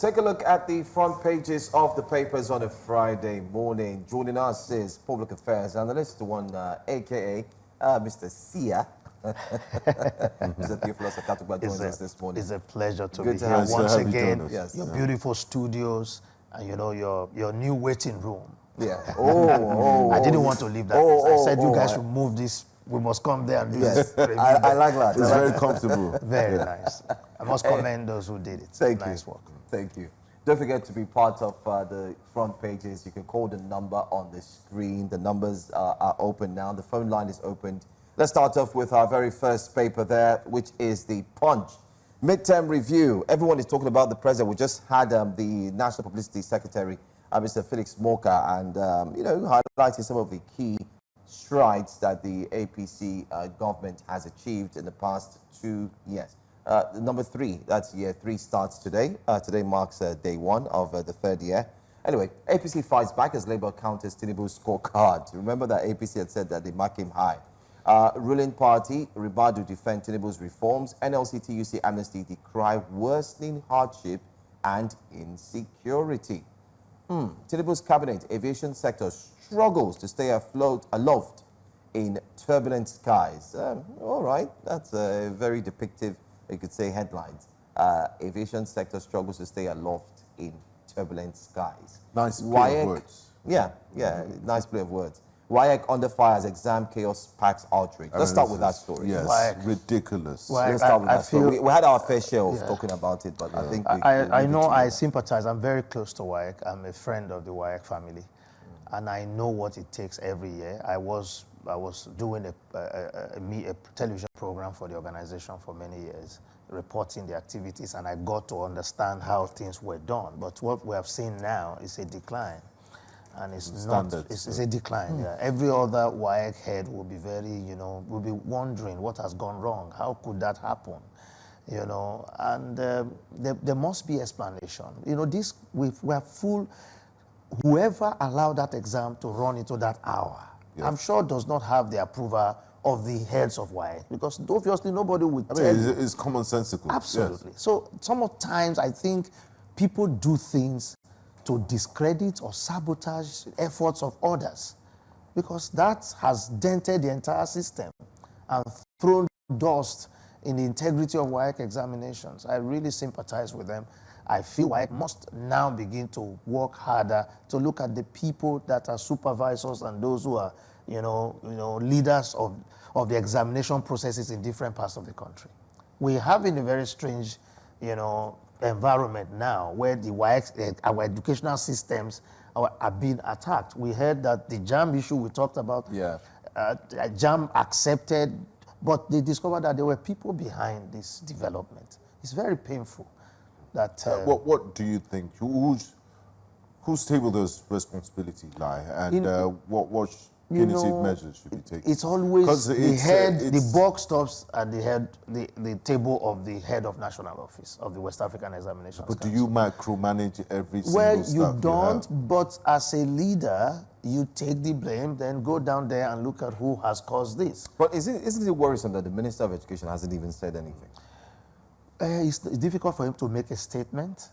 Take a look at the front pages of the papers on a Friday morning. Joining us is Public Affairs Analyst, one aka Mr. Sia. Mr. Akatugba joins us this morning. It's a pleasure to Good be to here have you. once Have you again. joined us? Yes. Your beautiful studios and your new waiting room. Yeah. I didn't want to leave that. I said you guys should move this. We must come there and do this. I like that. It's very comfortable. Very nice. I must commend those who did it. Thank nice you. work. Thank you. Don't forget to be part of the front pages. You can call the number on the screen. The numbers are open now. The phone line is opened. Let's start off with our very first paper there, which is the Punch. Midterm review. Everyone is talking about the president. We just had the National Publicity Secretary, Mr. Felix Morka, and highlighting some of the key strides that the APC government has achieved in the past 2 years. Number 3, that's year 3 starts today. Today marks day 1 of the 3rd year. Anyway, APC fights back as Labour counters Tinubus scorecard. Remember that APC had said that they mark him high. Ruling party, Ribadu defend Tinubus reforms. NLC TUC Amnesty decry worsening hardship and insecurity. Tinubus cabinet, aviation sector struggles to stay aloft in turbulent skies. All right, that's a very depictive, you could say, headlines. Aviation sector struggles to stay aloft in turbulent skies. Nice play of words. Yeah, nice play of words. WAEC under fire as exam chaos packs outrage. Let's start with that story. Yes, WAEC. ridiculous. Let's start with that story. We had our fair share of talking about it, but I think I know I sympathize. I'm very close to WAEC. I'm a friend of the WAEC family, and I know what it takes every year. I was doing a television program for the organization for many years, reporting the activities, and I got to understand how things were done. But what we have seen now is a decline. And it's a decline. Yeah. Every other WAEC head will be will be wondering what has gone wrong. How could that happen? And there must be explanation. We are full. Whoever allowed that exam to run into that hour, I'm sure does not have the approval of the heads of WAEC, because obviously nobody would tell you. It's commonsensical. Absolutely. Yes. So sometimes I think people do things to discredit or sabotage efforts of others, because that has dented the entire system and thrown dust in the integrity of WAEC examinations. I really sympathize with them. I feel WAEC must now begin to work harder to look at the people that are supervisors and those who are, leaders of the examination processes in different parts of the country. We have in a very strange, environment now where the WAEC, our educational systems are being attacked. We heard that the JAM issue we talked about, JAM accepted, but they discovered that there were people behind this development. It's very painful. That what do you think? Whose table does responsibility lie, and what punitive measures should be taken? It's always the buck stops at the table of the head of national office of the West African Examinations But Council. do you micromanage every single Well, staff you don't, have? but as a leader, you take the blame, then go down there and look at who has caused this. But isn't it worrisome that the Minister of Education hasn't even said anything? It's difficult for him to make a statement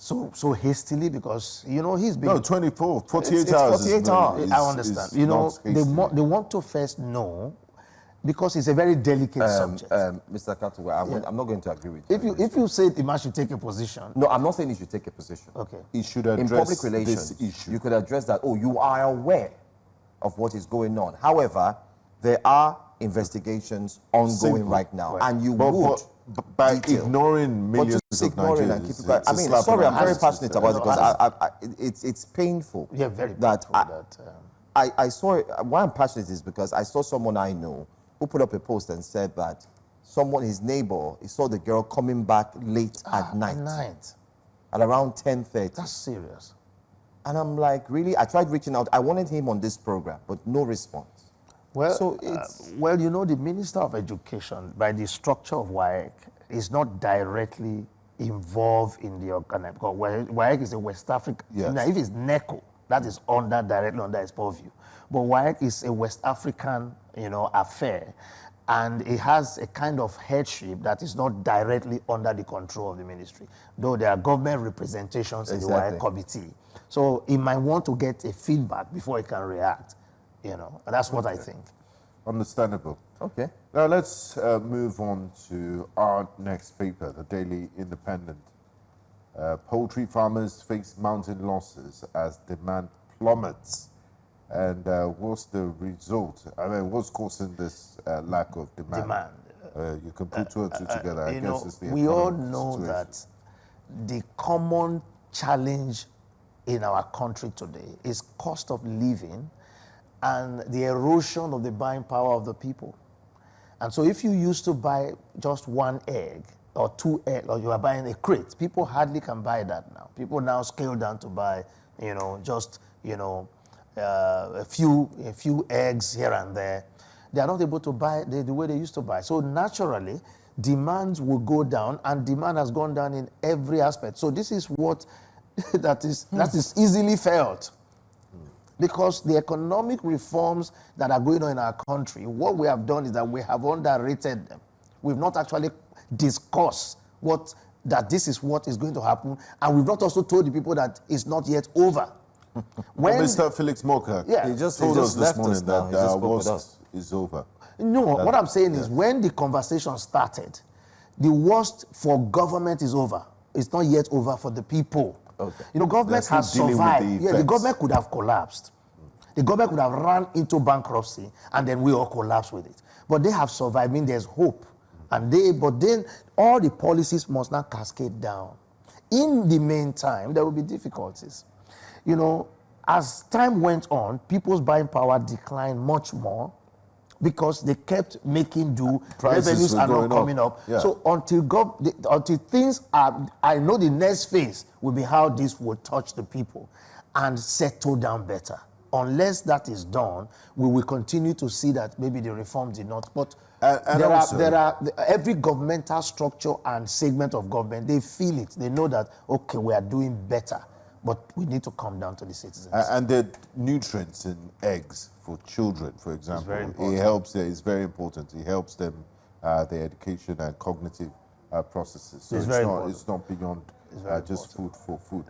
so hastily, because he's been 48 it's hours. 48 hours. I understand. They want to first know, because it's a very delicate subject. Mr. Akatugba, I'm not going to agree with you. If you say the man should take a position, No, I'm not saying he should take a position. okay. He should address In public relations, this issue. you could address that. Oh, you are aware of what is going on. However, there are investigations ongoing Simple. right now, Right. and you But would by detail. ignoring But millions just of ignoring and Nigerians, keep it quiet. I it's a mean, slap sorry, in I'm the very face. passionate about it, because it's painful. Yeah, very that painful I saw. Why I'm passionate is because I saw someone I know who put up a post and said that his neighbor, he saw the girl coming back late at night, at around 10:30. That's serious. And I'm like, really? I tried reaching out. I wanted him on this program, but no response. Well, So it's the Minister of Education, by the structure of WAEC, is not directly involved in the organization. Because WAEC is a West African. Yes. Now, if it's NECO, that is directly under his purview. But WAEC is a West African, affair. and it has a kind of headship that is not directly under the control of the ministry, though there are government representations in the WAEC committee. So it might want to get a feedback before it can react, and that's what I think. Understandable. Okay. Now let's move on to our next paper, the Daily Independent. Poultry farmers face mounting losses as demand plummets. And what's the result? I mean, what's causing this lack of demand? You can put two and two together. I guess it's the we all economic know situation. that the common challenge in our country today is cost of living and the erosion of the buying power of the people. And so if you used to buy just one egg or two eggs, or you are buying a crate, people hardly can buy that now. People now scale down to buy, just, a few eggs here and there. They are not able to buy the way they used to buy. So naturally, demand will go down, and demand has gone down in every aspect. So this is what that is easily felt. Because the economic reforms that are going on in our country, what we have done is that we have underrated them. We've not actually discussed that this is what is going to happen, and we've not also told the people that it's not yet over. When Mr. Felix Moka, Yeah. he just told us this morning that the worst is over. No, what I'm saying is when the conversation started, the worst for government is over. It's not yet over for the people. Okay. Government They're has still dealing with survived. the The effects. government could have collapsed. The government could have run into bankruptcy, and then we all collapse with it. But they have survived. I mean, there's hope. But then all the policies must not cascade down. In the meantime, there will be difficulties. As time went on, people's buying power declined much more because they kept making do. Prices Revenues were are not going coming up. up. Yeah. So until things are, I know the next phase will be how this will touch the people and settle down better. Unless that is done, we will continue to see that maybe the reform did not. But every governmental structure and segment of government, they feel it. They know that, okay, we are doing better, but we need to come down to the citizens. And the nutrients in eggs for children, for example, very important. It's very important. It helps them, their education and cognitive processes. So it's not beyond just food for food.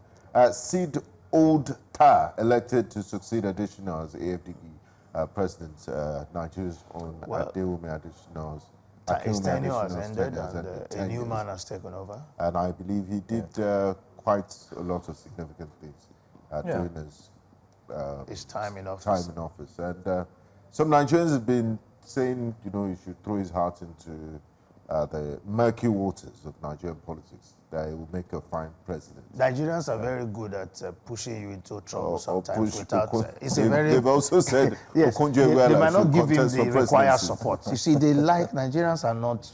Sid Old Tar, elected to succeed Additional as AFDB president, Nigeria's own Adewumi Additional's. His tenure has ended, and a new man has taken over. And I believe he did quite a lot of significant things during his time in office. And some Nigerians have been saying, he should throw his heart into the murky waters of Nigerian politics, that he will make a fine president. Nigerians are very good at pushing you into trouble sometimes They've also said yes, they might not give him the required presidency. support. You see, Nigerians are not,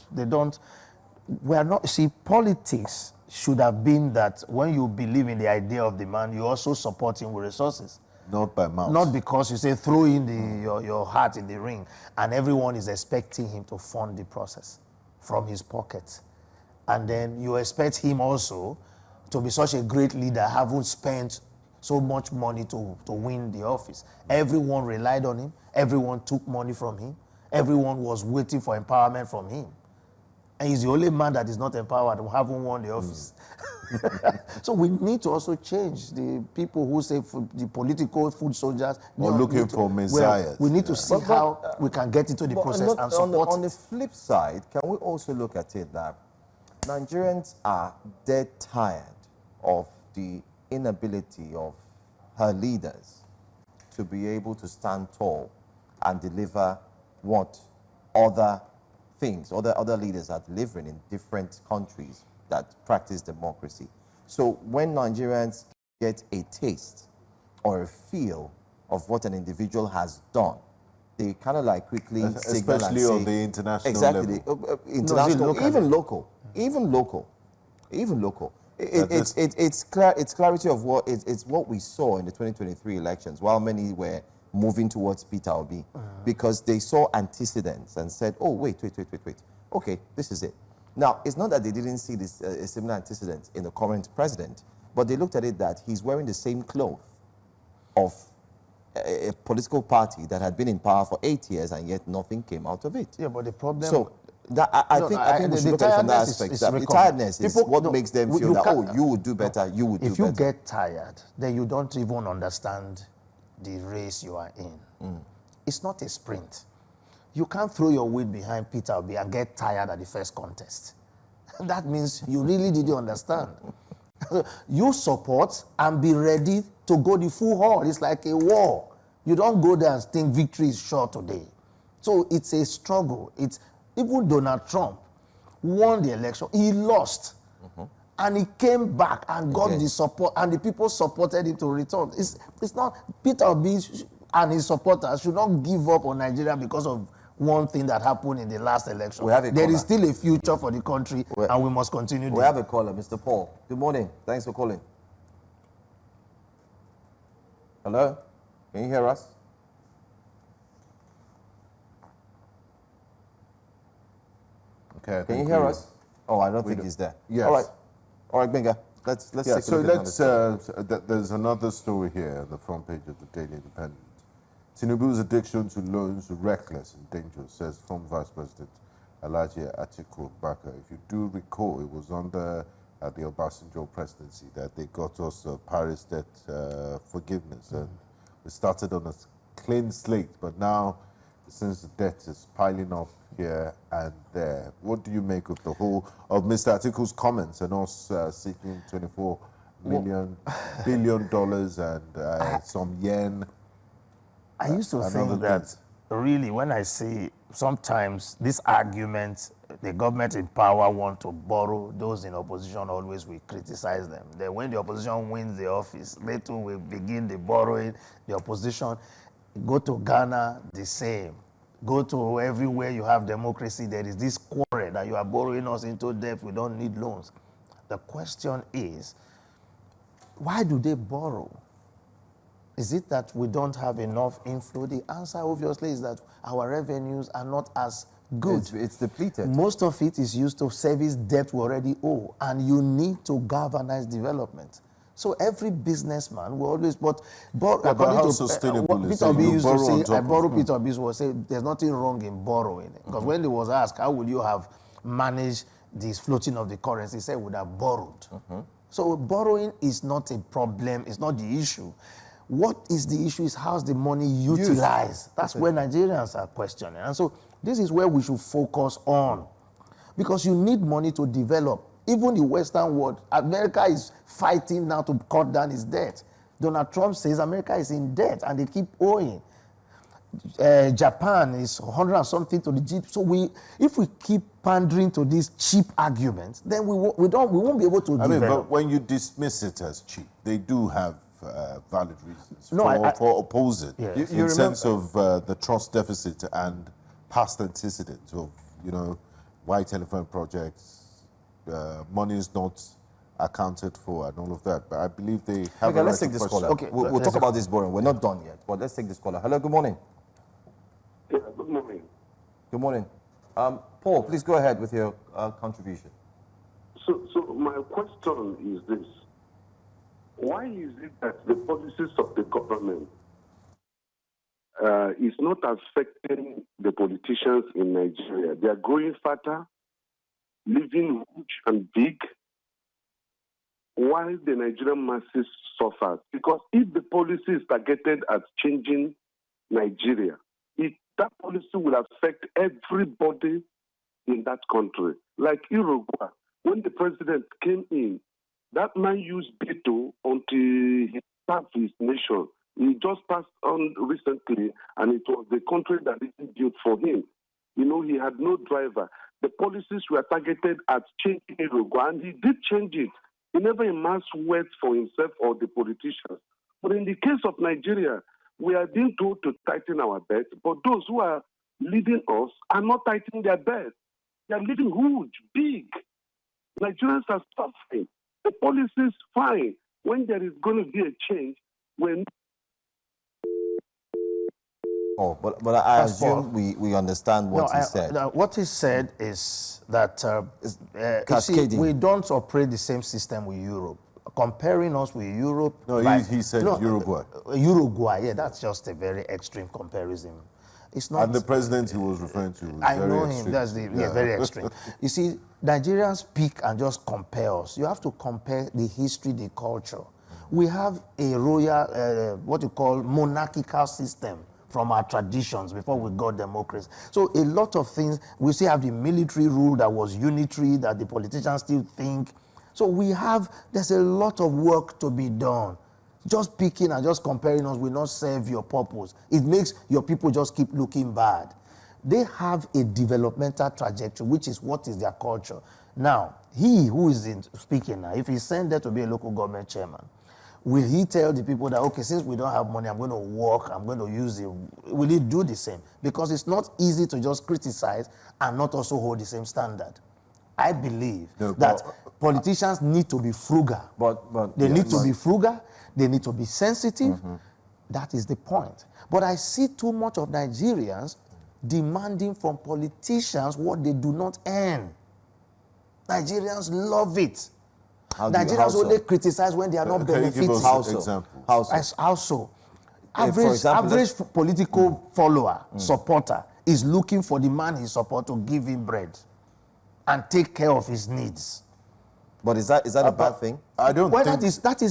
politics should have been that when you believe in the idea of the man, you also support him with resources. Not by mouth. Not because you say throw in your heart in the ring and everyone is expecting him to fund the process from his pocket. And then you expect him also to be such a great leader, having spent so much money to win the office. Everyone relied on him. Everyone took money from him. Everyone was waiting for empowerment from him. And he's the only man that is not empowered who haven't won the office. So we need to also change the people who say the political food soldiers. Or looking for messiahs. We need to see how we can get into the process and support on the flip side, can we also look at it that Nigerians are dead tired of the inability of her leaders to be able to stand tall and deliver what other leaders are delivering in different countries that practice democracy. So when Nigerians get a taste or a feel of what an individual has done, they kind of like quickly signal especially and say, on the international level. International, even local. It's clarity of what it's what we saw in the 2023 elections, while many were moving towards Peter Obi, because they saw antecedents and said, oh, wait. Okay, this is it. Now, it's not that they didn't see this a similar antecedent in the current president, but they looked at it that he's wearing the same cloth of a political party that had been in power for 8 years and yet nothing came out of it. Yeah, but the problem... So that, I think we should look at it from that aspect. The tiredness is what makes them feel that, oh, you would do better, you would do better. If you get tired, then you don't even understand the race you are in. It's not a sprint. You can't throw your weight behind Peter Obi and get tired at the first contest. That means you really didn't understand. You support and be ready to go the full haul. It's like a war. You don't go there and think victory is sure today. So it's a struggle. Even Donald Trump won the election. He lost. And he came back and got the support, and the people supported him to return. It's not, Peter Obi and his supporters should not give up on Nigeria because of one thing that happened in the last election. There is still a future for the country, and we must continue. We have a caller, Mr. Paul. Good morning. Thanks for calling. Hello? Can you hear us? Okay. Can you hear us? Oh, I don't think he's there. Yes. All right, Benga. Let's take a so look at there's another story here on the front page of the Daily Independent. Tinubu's addiction to loans reckless and dangerous, says former Vice President Alhaji Akatugba. If you do recall, it was under the Obasanjo presidency that they got us Paris debt forgiveness. And we started on a clean slate, but now, since the debt is piling up here and there, what do you make of the whole of Mr. Atiku's comments and us seeking $24 billion and some yen? I used to think that really when I see sometimes this argument, the government in power want to borrow, those in opposition always will criticize them. Then when the opposition wins the office, they too will begin the borrowing. The opposition, go to Ghana, the same. Go to everywhere you have democracy, there is this quarrel that you are borrowing us into debt, we don't need loans. The question is, why do they borrow? Is it that we don't have enough inflow? The answer obviously is that our revenues are not as good. It's depleted. Most of it is used to service debt we already owe, and you need to galvanize development. So every businessman will always, but according how to sustainable what is Peter it? Obi You used to borrow on say, I top borrow of- Peter Obi will say, there's nothing wrong in borrowing. Because when he was asked, how would you have managed this floating of the currency, he said, would have borrowed. So borrowing is not a problem, it's not the issue. What is the issue is how's the money utilized. That's where Nigerians are questioning. And so this is where we should focus on. Because you need money to develop. Even the Western world, America is fighting now to cut down its debt. Donald Trump says America is in debt and they keep owing. Japan is 100 and something to the GDP. So if we keep pandering to these cheap arguments, then we won't be able to develop. But when you dismiss it as cheap, they do have valid reasons for opposing. Yes. In sense of the trust deficit and past antecedents of, white elephant projects, money is not accounted for and all of that. But I believe they have Okay, let's take this caller. Okay, we'll talk about this borrowing. We're not done yet, but let's take this caller. Hello, good morning. Yeah, good morning. Good morning. Paul, please go ahead with your contribution. So my question is this. Why is it that the policies of the government is not affecting the politicians in Nigeria? They are growing fatter, living huge and big, while the Nigerian masses suffer. Because if the policy is targeted at changing Nigeria, that policy will affect everybody in that country. Like Uruguay, when the president came in, that man used veto until he served his nation. He just passed on recently, and it was the country that didn't build for him. He had no driver. The policies were targeted at changing Uruguay, and he did change it. He never amassed wealth for himself or the politicians. But in the case of Nigeria, we are being told to tighten our belt, but those who are leading us are not tightening their belt. They are living huge, big. Nigerians are suffering. The policy is fine. When there is going to be a change, when... Oh, but I assume we understand what he said. What he said is that cascading. we don't operate the same system with Europe. comparing us with Europe. No, he said Uruguay. Uruguay, yeah, that's just a very extreme comparison. It's not. And the president he was referring to was I very know him. extreme. That's very extreme. You see, Nigerians pick and just compare us. You have to compare the history, the culture. We have a royal, what you call monarchical system from our traditions before we got democracy. So a lot of things, we still have the military rule that was unitary, that the politicians still think. So there's a lot of work to be done. Just picking and just comparing us will not serve your purpose. It makes your people just keep looking bad. They have a developmental trajectory, which is what is their culture. Now, he who is speaking now, if he's sent there to be a local government chairman, will he tell the people that, okay, since we don't have money, I'm going to work, I'm going to use it? Will he do the same? Because it's not easy to just criticize and not also hold the same standard. I believe that politicians need to be frugal. They need to be frugal. They need to be sensitive. That is the point. But I see too much of Nigerians demanding from politicians what they do not earn. Nigerians love it. Nigerians only criticize when they are not benefiting. How so? Average political follower, supporter, is looking for the man he supports to give him bread and take care of his needs. But is that a bad thing? I don't think... That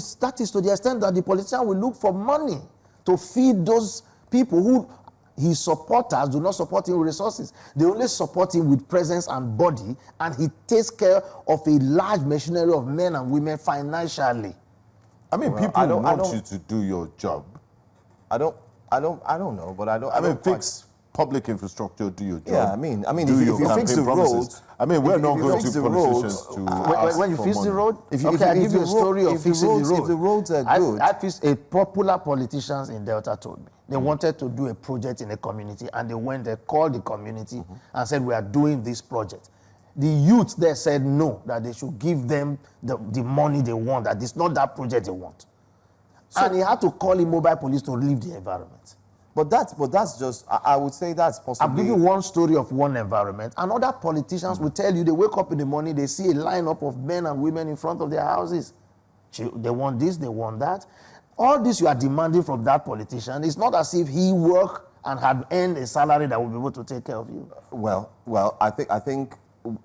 is to the extent that the politician will look for money to feed those people who his supporters do not support him with resources. They only support him with presence and body, and he takes care of a large machinery of men and women financially. I mean, people want you to do your job. I don't know, but I don't. I mean, fix public infrastructure, do your job. Yeah, I mean, do if you fix the roads, I mean, we're not going to politicians to ask when you for fix money. the road, I give you a story of fixing the road. If the roads are good, I fixed a popular politicians in Delta told me they wanted to do a project in a community, and they went there, called the community, and said, we are doing this project. The youth there said no, that they should give them the money they want, that it's not that project they want. So, and he had to call in mobile police to leave the environment. But that's just, I would say that's possibly... I'll give you one story of one environment. And other politicians will tell you, they wake up in the morning, they see a lineup of men and women in front of their houses. They want this, they want that. All this you are demanding from that politician. It's not as if he worked and had earned a salary that will be able to take care of you. Well, I think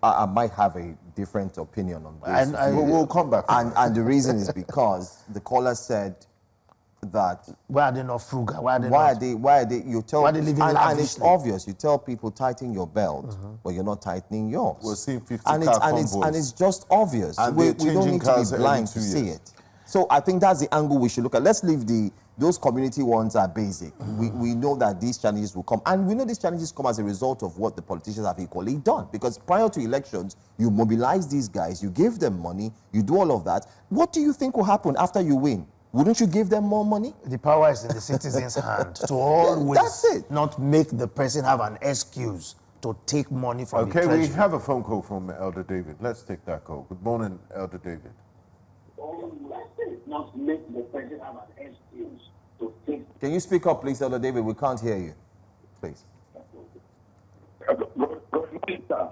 I might have a different opinion on this. We'll come back. And the reason is because the caller said that why are they not frugal? Why are they living lavishly? And it's obvious. You tell people tighten your belt, but you're not tightening yours. We're seeing 50 and it's just obvious. And we don't need to be blind to see it. So I think that's the angle we should look at. Let's leave those community ones are basic. We know that these challenges will come, and we know these challenges come as a result of what the politicians have equally done. Because prior to elections, you mobilize these guys, you give them money, you do all of that. What do you think will happen after you win? Wouldn't you give them more money? The power is in the citizen's hand to always not make the person have an excuse to take money from the treasury. Okay, we have a phone call from Elder David. Let's take that call. Good morning, Elder David. Not make the person have an excuse to take. Can you speak up, please, Elder David? We can't hear you. Please. Good morning, sir.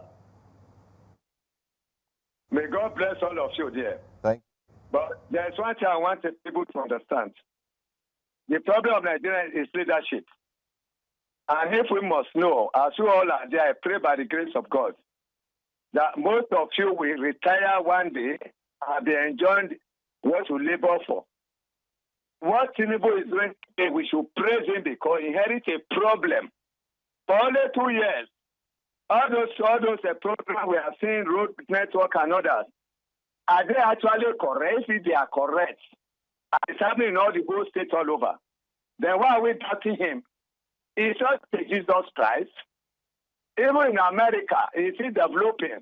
May God bless all of you there. Thank you. But there's one thing I want people to understand. The problem of Nigeria is leadership. And if we must know, as you all are there, I pray by the grace of God, that most of you will retire one day and be enjoying what you labor for. What Tinubus is doing today, we should praise him because he inherited a problem. For only 2 years, all those programs we have seen, road network and others, are they actually correct? If they are correct, it's happening in all the whole state all over. Then why are we doubting him? He's just Jesus Christ. Even in America, it is developing.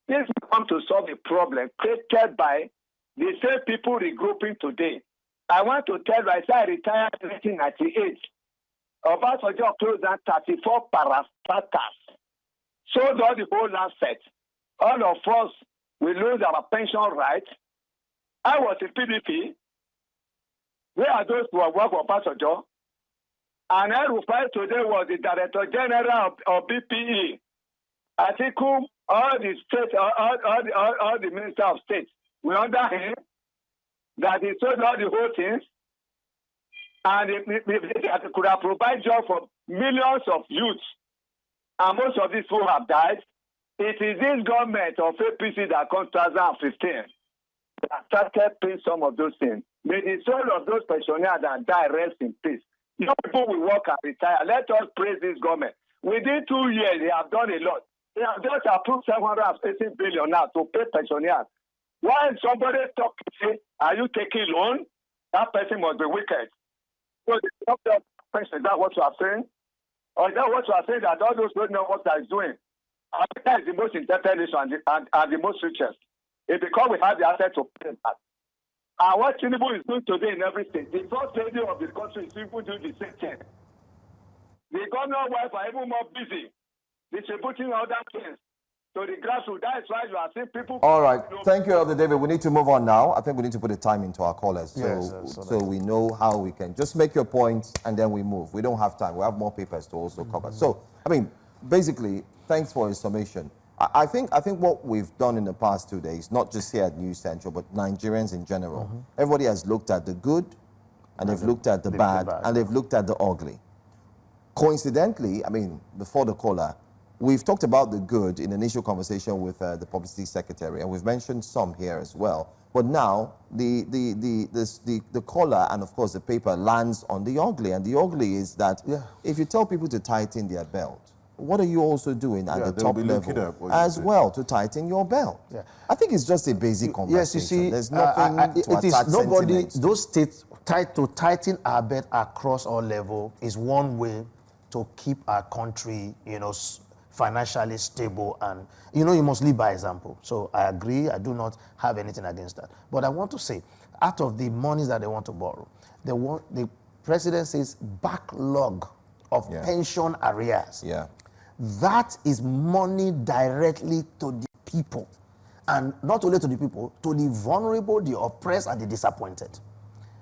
This will come to solve a problem created by the same people regrouping today. I want to tell you, I said I retired in 1998. Obasanjo closed down 34 parastatals. Sold all the whole asset. All of us will lose our pension rights. I was in PDP. Where are those who have worked for Obasanjo? And El-Rufai today was the Director General of BPE. Atiku, all the states, all the Minister of State, we under him. that he sold all the whole things, and they could have provided jobs for millions of youths, and most of these people have died. It is this government of APC that comes 2015 that started paying some of those things. May the soul of those pensioners that die rest in peace. You people will work and retire. Let us praise this government. Within 2 years, they have done a lot. They have just approved 750 billion now to pay pensioners. When somebody talk to say, are you taking loan? That person must be wicked. So the pension, is that what you are saying? Or is that what you are saying, that all those don't know what they are doing? Africa is the most intelligent nation and the most richest. It's because we have the asset to pay that. And what Tinubus is doing today in every state, the first lady of the country is even doing the same thing. The governor wife are even more busy distributing other things to the grassroots. That is why you are seeing people. All right. Thank you, Elder David. We need to move on now. I think we need to put a time into our callers so we know how we can. Just make your points and then we move. We don't have time. We have more papers to also cover. So, I mean, basically, thanks for your summation. I think what we've done in the past 2 days, not just here at News Central, but Nigerians in general, everybody has looked at the good, and they've looked at the bad, and they've looked at the ugly. Coincidentally, I mean, before the caller, we've talked about the good in the initial conversation with the publicity secretary, and we've mentioned some here as well. But now, the caller and, of course, the paper lands on the ugly, and the ugly is that if you tell people to tighten their belt, what are you also doing at the top level as well to tighten your belt? I think it's just a basic conversation. Yes, you see, there's nothing to attach sentiments. Those states to tighten our belt across all levels is one way to keep our country, you know, financially stable, and you know, you must lead by example. So I agree. I do not have anything against that. But I want to say, out of the monies that they want to borrow, the president says backlog of pension arrears. That is money directly to the people. And not only to the people, to the vulnerable, the oppressed, and the disappointed.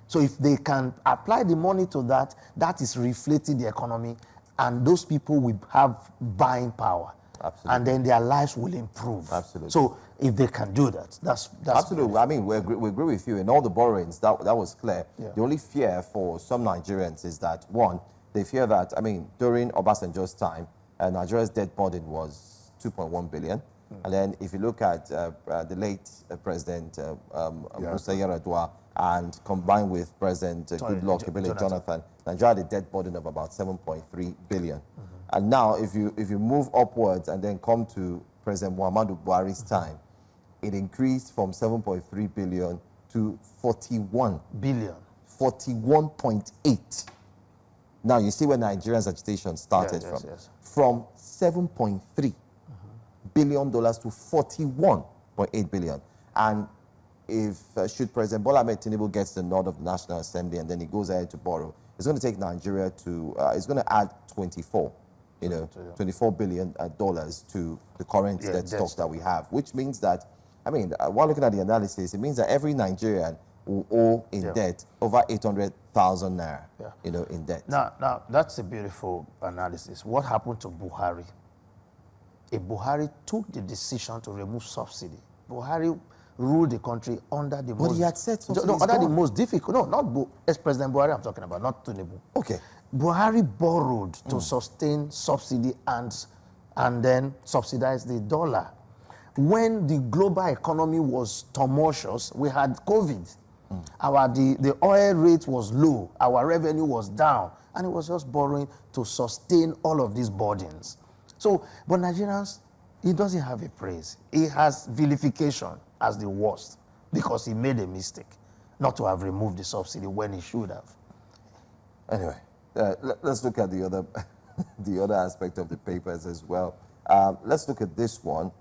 So if they can apply the money to that, that is reflecting the economy, and those people will have buying power. Absolutely. And then their lives will improve. Absolutely. So if they can do that, that's absolutely. beautiful. I mean, we agree with you. In all the borrowings, that was clear. The only fear for some Nigerians is that, one, they fear that, I mean, during Obasanjo's time, Nigeria's debt burden was 2.1 billion. And then if you look at the late President Musa Yar'Adua, and combined with President Goodluck Ebele Jonathan, Nigeria had a debt burden of about 7.3 billion. And now, if you move upwards and then come to President Muhammadu Buhari's time, it increased from 7.3 billion to 41 billion. 41.8. Now, you see where Nigerians' agitation started from 7.3 billion dollars to 41.8 billion. And if should President Bola Ahmed Tinubu gets the nod of the National Assembly and then he goes ahead to borrow, it's going to take Nigeria to it's going to add 24 billion dollars to the current debt stock that we have, which means that, I mean, while looking at the analysis, it means that every Nigerian will owe in debt over 800,000 naira, you know, in debt. Now that's a beautiful analysis. What happened to Buhari? If Buhari took the decision to remove subsidy, Buhari ruled the country under the most... But he had said subsidy under the most difficult... No, not ex-President Buhari I'm talking about, not Tinubu. Okay. Buhari borrowed to sustain subsidy and then subsidize the dollar. When the global economy was tumultuous, we had COVID. The oil rate was low, our revenue was down, and it was just borrowing to sustain all of these burdens. So, but Nigerians, he doesn't have a praise. He has vilification as the worst because he made a mistake not to have removed the subsidy when he should have. Anyway, let's look at the other aspect of the papers as well. Let's look at this one.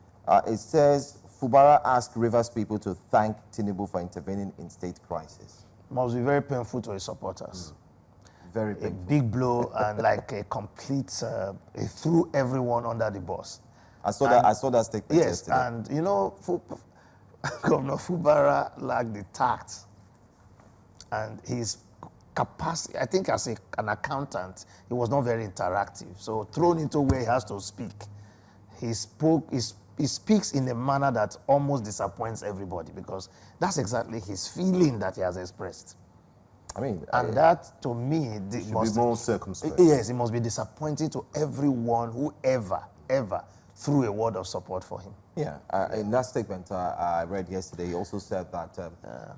It says, Fubara asked Rivers people to thank Tinubu for intervening in state crisis. Must be very painful to his supporters. Very painful. A big blow and like a complete, it threw everyone under the bus. I saw that statement yesterday. And you know, Governor Fubara lacked the tact and his capacity. I think as an accountant, he was not very interactive. So thrown into where he has to speak, he he speaks in a manner that almost disappoints everybody, because that's exactly his feeling that he has expressed. I mean, And that, to me, should be more circumspect. Yes, it must be disappointing to everyone who ever threw a word of support for him. yeah, in that statement I read yesterday, he also said that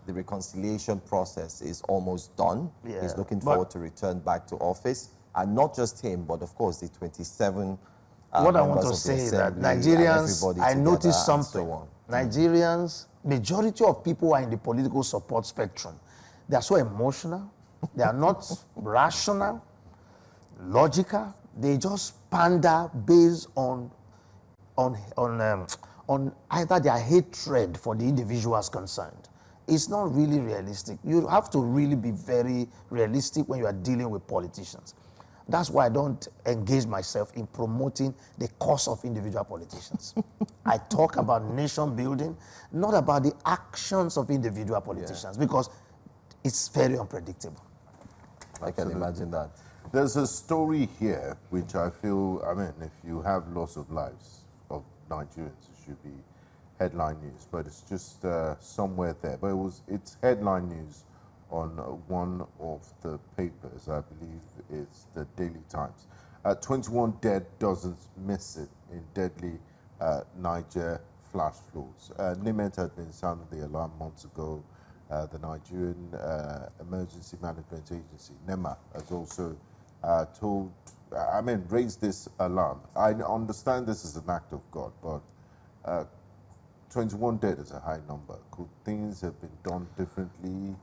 the reconciliation process is almost done. Yeah, He's looking forward to return back to office. And not just him, but of course the 27 What I want members to of the say is that assembly and Nigerians, everybody I together noticed and something. so on. Nigerians, majority of people who are in the political support spectrum, they are so emotional, they are not rational, logical, they just pander based on either their hatred for the individuals concerned. It's not really realistic. You have to really be very realistic when you are dealing with politicians. That's why I don't engage myself in promoting the cause of individual politicians. I talk about nation building, not about the actions of individual politicians, because it's very unpredictable. I can imagine that. There's a story here which I feel, I mean, if you have loss of lives of Nigerians, it should be headline news, but it's just somewhere there. But it's headline news on one of the papers, I believe it's the Daily Times. 21 dead, dozens missing in deadly Niger Flash floods. NIMET had been sounding the alarm months ago. The Nigerian Emergency Management Agency, NEMA, has also raised this alarm. I understand this is an act of God, but 21 dead is a high number. Could things have been done differently?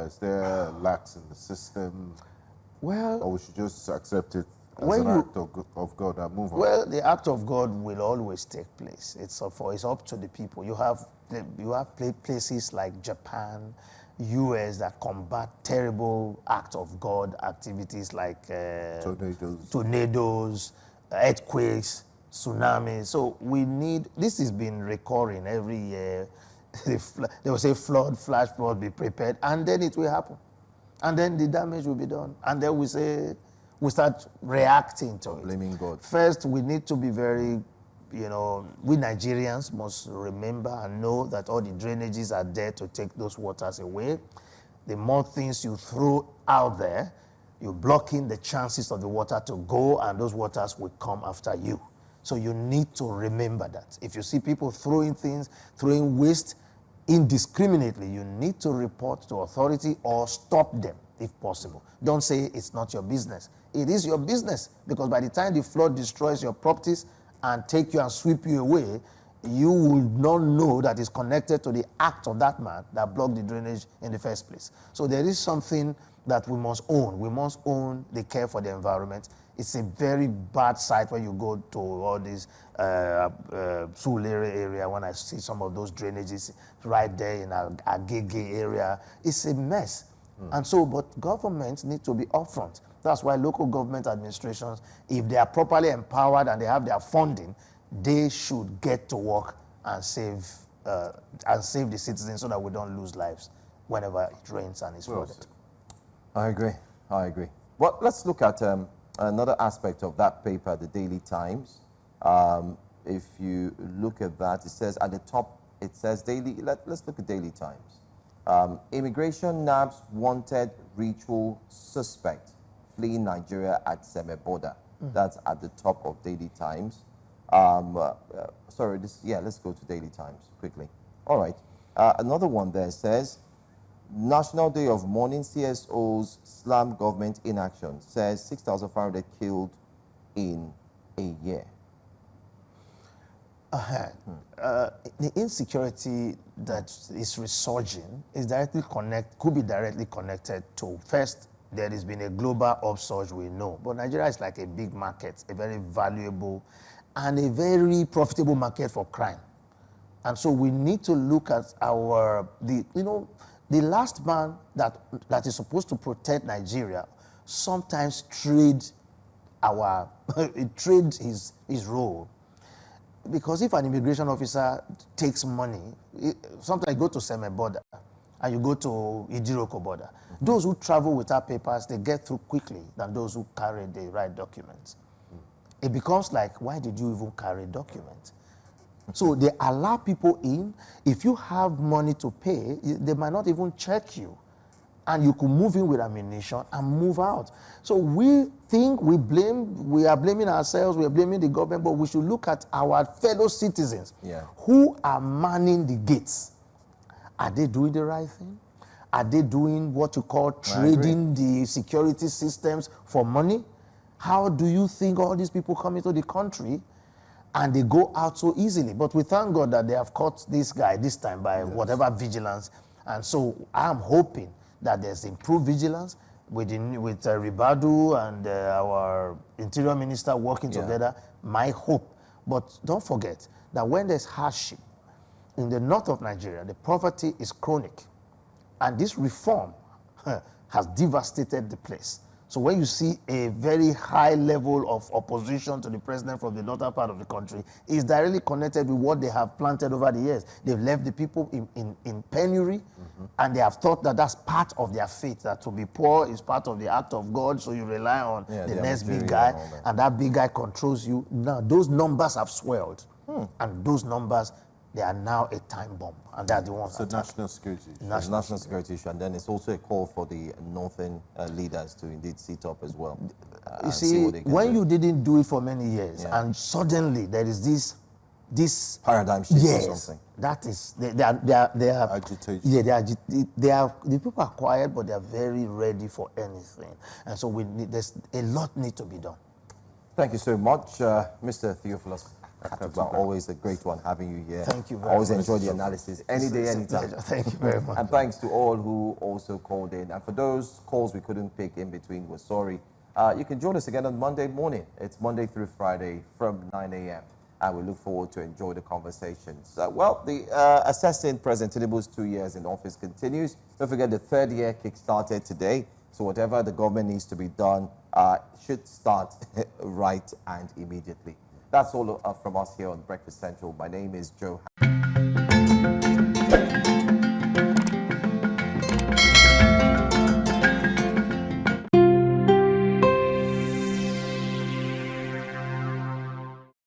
Is there lacks in the system? Well, or we should just accept it as an act of God and move on? Well, the act of God will always take place. It's up to the people. You have places like Japan, US that combat terrible act of God activities like tornadoes, earthquakes, tsunamis. So this has been recurring every year. They will say flash flood, be prepared, and then it will happen. And then the damage will be done. And then we start reacting to it. Blaming God. First, we need to be very, we Nigerians must remember and know that all the drainages are there to take those waters away. The more things you throw out there, you're blocking the chances of the water to go, and those waters will come after you. So you need to remember that. If you see people throwing waste indiscriminately, you need to report to authority or stop them if possible. Don't say it's not your business. It is your business, because by the time the flood destroys your properties and take you and sweep you away, you will not know that it's connected to the act of that man that blocked the drainage in the first place. So there is something that we must own. We must own the care for the environment. It's a very bad sight when you go to all these Sulere area, when I see some of those drainages right there in Agege area. It's a mess. And so, but governments need to be upfront. That's why local government administrations, if they are properly empowered and they have their funding, they should get to work and save the citizens so that we don't lose lives whenever it rains and it's flooded. I agree. Well, let's look at another aspect of that paper, the Daily Times. If you look at that, it says at the top, it says daily. Let's look at Daily Times. Immigration nabs wanted ritual suspect fleeing Nigeria at Seme border. That's at the top of Daily Times. Let's go to Daily Times quickly. All right. Another one there says, National Day of Mourning, CSOs slam government inaction, says 6,500 killed in a year. The insecurity that is resurging could be directly connected to, first, there has been a global upsurge, we know, but Nigeria is like a big market, a very valuable and a very profitable market for crime. And so we need to look at the last man that is supposed to protect Nigeria sometimes trade his role. Because if an immigration officer takes money, sometimes you go to Seme border and you go to Idiroko border. Those who travel without papers, they get through quickly than those who carry the right documents. It becomes like, why did you even carry documents? So they allow people in. If you have money to pay, they might not even check you. And you could move in with ammunition and move out. So we think we are blaming ourselves, we are blaming the government, but we should look at our fellow citizens who are manning the gates. Are they doing the right thing? Are they doing what you call trading the security systems for money? How do you think all these people come into the country and they go out so easily? But we thank God that they have caught this guy this time by whatever vigilance. And so I'm hoping that there's improved vigilance with Ribadu and our interior minister working together. My hope. But don't forget that when there's hardship in the north of Nigeria, the poverty is chronic. And this reform has devastated the place. So when you see a very high level of opposition to the president from the northern part of the country, it's directly connected with what they have planted over the years. They've left the people in penury, and they have thought that that's part of their fate, that to be poor is part of the act of God, so you rely on the next big guy, and that big guy controls you. Now, those numbers have swelled, and those numbers, they are now a time bomb, and they're the ones. So national security. National security issue, and then it's also a call for the northern leaders to indeed sit up as well. You see, when you didn't do it for many years, and suddenly there is this paradigm shift or something. That is, they are agitation. Yeah, the people are quiet, but they are very ready for anything, and so there's a lot need to be done. Thank you so much, Mr. Theophilus Akatugba. Always a great one having you here. Thank you very much. Always enjoy the analysis, any day, anytime. Thank you very much. And thanks to all who also called in. And for those calls we couldn't pick in between, we're sorry. You can join us again on Monday morning. It's Monday through Friday from 9 a.m. And we look forward to enjoy the conversations. Well, the assessing President Tinubus 2 years in office continues. Don't forget the third year kick-started today. So whatever the government needs to be done should start right and immediately. That's all from us here on Breakfast Central. My name is Joe.